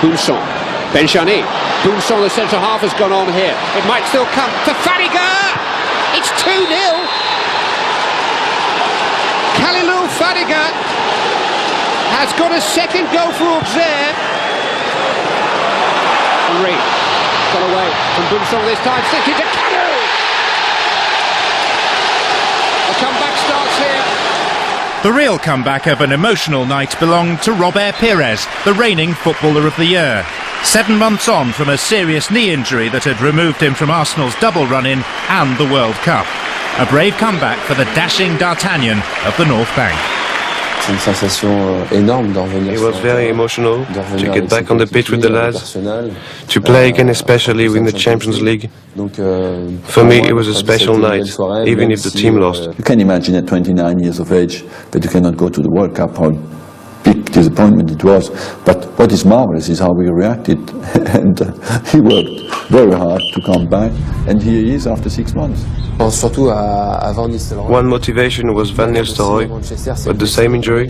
Boumson, Benjani, Boumson, the centre half, has gone on here. It might still come to Fadiga. It's 2-0. Kalilou Fadiga has got a second goal for Auxerre. Henry got away from Boumson this time, sticking to Kanu. The comeback starts here. The real comeback of an emotional night belonged to Robert Pires, the reigning Footballer of the Year. 7 months on from a serious knee injury that had removed him from Arsenal's double run-in and the World Cup. A brave comeback for the dashing D'Artagnan of the North Bank. It was very emotional to get back on the pitch with the lads, to play again, especially in the Champions League. For me, it was a special night, even if the team lost. You can imagine at 29 years of age that you cannot go to the World Cup, how big disappointment it was. But what is marvelous is how we reacted. And he worked very hard to come back, and here he is after 6 months. One motivation was Van Nistelrooy, but the same injury.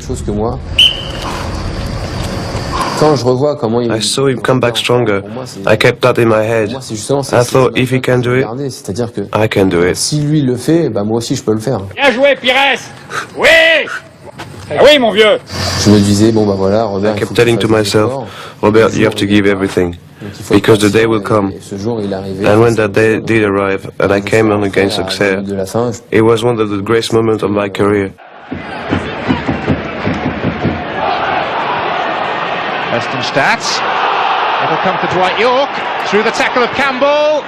I saw him come back stronger. I kept that in my head. I thought, if he can do it, I can do it. Bien joué, Pires! Oui! Oui, mon vieux! I kept telling to myself, Robert, you have to give everything, because the day will come. And when that day did arrive, and I came on against Auxerre, it was one of the greatest moments of my career. Westenstadt. It'll come to Dwight York, through the tackle of Campbell.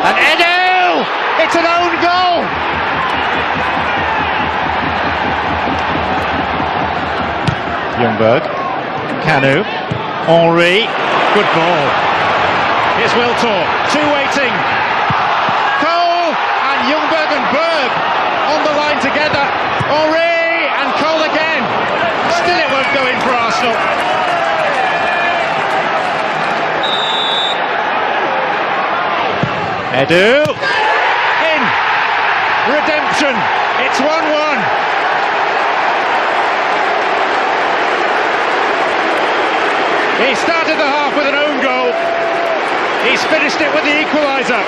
And Edu! It's an own goal! Ljungberg, Kanu, Henry, good ball. Here's Wiltor, two waiting. Cole and Ljungberg and Berg on the line together. Henry and Cole again. Still it won't go in for Arsenal. Edu, in. Redemption, it's 1-1. He started the half with an own goal. He's finished it with the equaliser.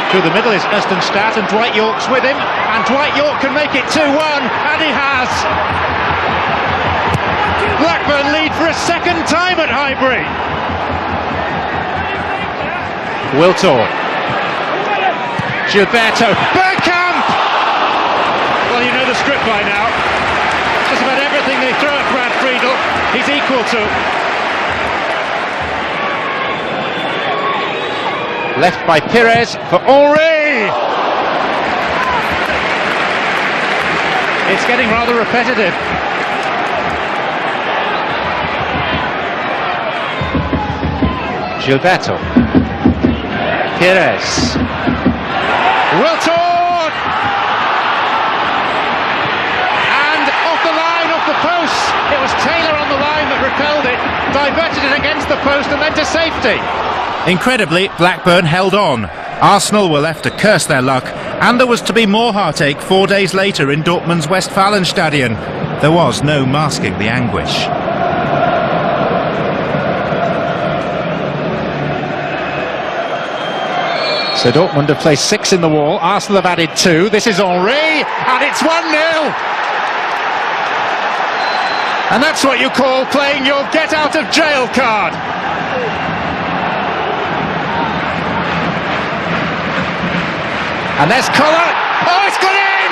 Through the middle is Westenstadt, and Dwight York's with him. And Dwight York can make it 2-1, and he has. Blackburn lead for a second time at Highbury. Wiltor. Gilberto. Bergkamp! Well, you know the script by now. Just about everything they throw at Brad Friedel, he's equal to. Left by Pires for Henry. It's getting rather repetitive. Gilberto. Pires. Wiltor! And off the line, off the post. It was Taylor on the line that repelled it, diverted it against the post and then to safety. Incredibly, Blackburn held on. Arsenal were left to curse their luck, and there was to be more heartache 4 days later in Dortmund's Westfalenstadion. There was no masking the anguish. So Dortmund have placed 6 in the wall, Arsenal have added 2, this is Henry, and it's 1-0! And that's what you call playing your get-out-of-jail card! And there's Koller, oh, it's gone in!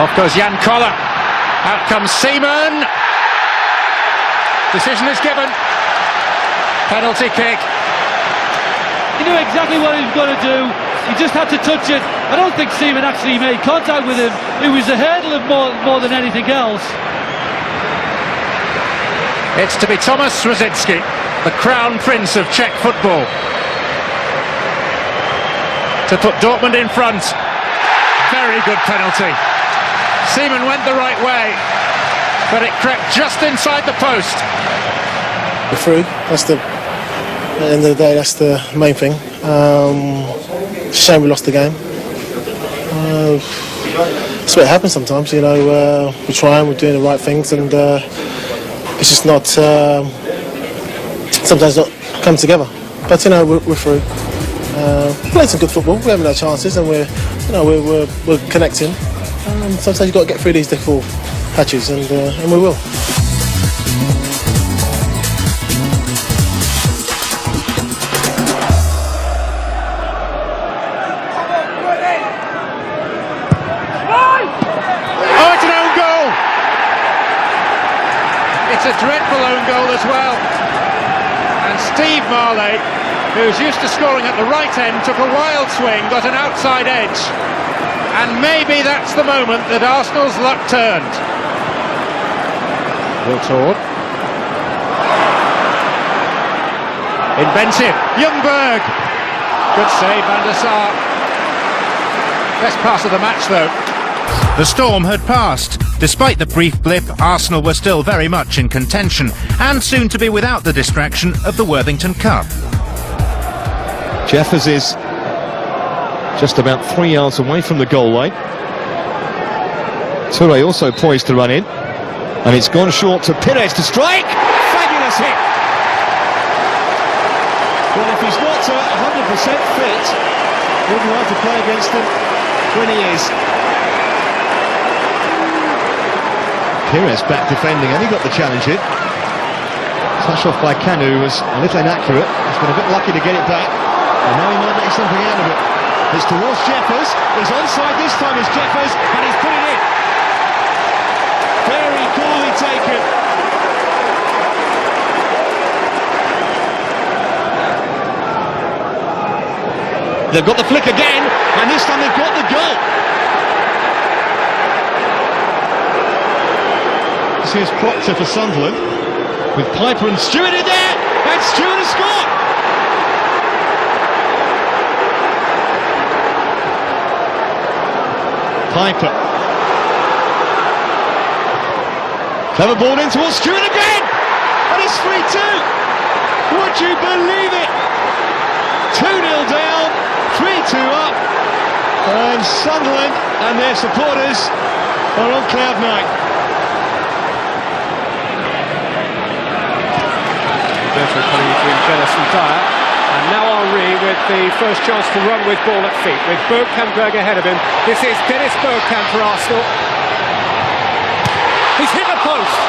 Off goes Jan Koller. Out comes Seaman. Decision is given. Penalty kick. He knew exactly what he was going to do. He just had to touch it. I don't think Seaman actually made contact with him. It was a hurdle of more than anything else. It's to be Thomas Rosicky, the crown prince of Czech football, to put Dortmund in front. Very good penalty. Seaman went the right way, but it crept just inside the post. Through. That's the the end of the day, that's the main thing. Shame we lost the game. That's what happens sometimes, you know. We're trying, we're doing the right things, and it's just not sometimes not come together. But you know, we're through. Playing some good football. We're having our chances, and we're connecting. Sometimes you've got to get through these difficult patches, and we will. It's a dreadful own goal as well. And Steve Marley, who's used to scoring at the right end, took a wild swing, got an outside edge. And maybe that's the moment that Arsenal's luck turned. Wiltord. Inventive. Ljungberg. Good save, Van der Sar. Best pass of the match, though. The storm had passed. Despite the brief blip, Arsenal were still very much in contention, and soon to be without the distraction of the Worthington Cup. Jeffers is just about 3 yards away from the goal line. Toure also poised to run in, and it's gone short to Pires to strike. Fabulous hit. Well, if he's not 100% fit, wouldn't like to play against him when he is. Pires back defending, and he got the challenge in. Touch off by Kanu was a little inaccurate. He's been a bit lucky to get it back, and now he might make something out of it. It's towards Jeffers. He's onside this time, is Jeffers, and he's put it in. Very coolly taken. They've got the flick again, and this time they've got the goal. Here's Proctor for Sunderland, with Piper and Stewart in there, and Stewart has scored! Piper. Clever ball in towards Stewart again! And it's 3-2! Would you believe it? 2-0 down, 3-2 up, and Sunderland and their supporters are on cloud nine. Coming between Jealous and Dyer, and now Henry with the first chance to run with ball at feet, with Bergkamp going ahead of him. This is Dennis Bergkamp for Arsenal. He's hit the post.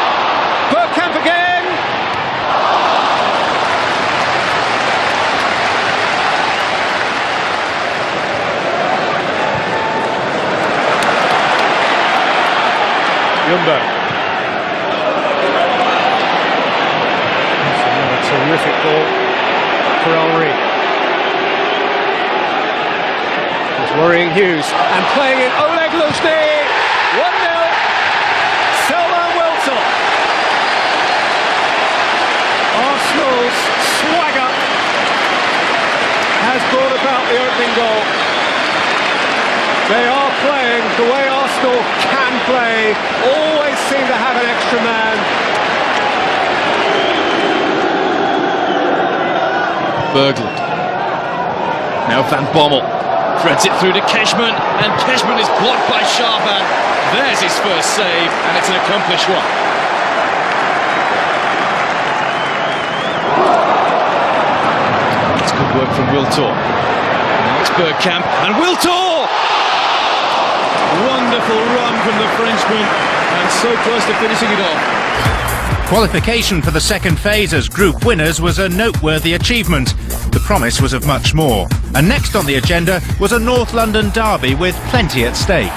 Bergkamp again. Ljungberg. Terrific ball for Henry. He's worrying Hughes and playing in Oleg Luzhny. 1-0. Selman Wiltord. Arsenal's swagger has brought about the opening goal. They are playing the way Arsenal can play. Always seem to have an extra man. Berglund. Now Van Bommel threads it through to Keshman, and Keshman is blocked by Shaban. There's his first save, and it's an accomplished one. It's good work from Wiltord. Now it's Bergkamp, and Wiltord! Wonderful run from the Frenchman, and so close to finishing it off. Qualification for the second phase as group winners was a noteworthy achievement. The promise was of much more. And next on the agenda was a North London derby with plenty at stake.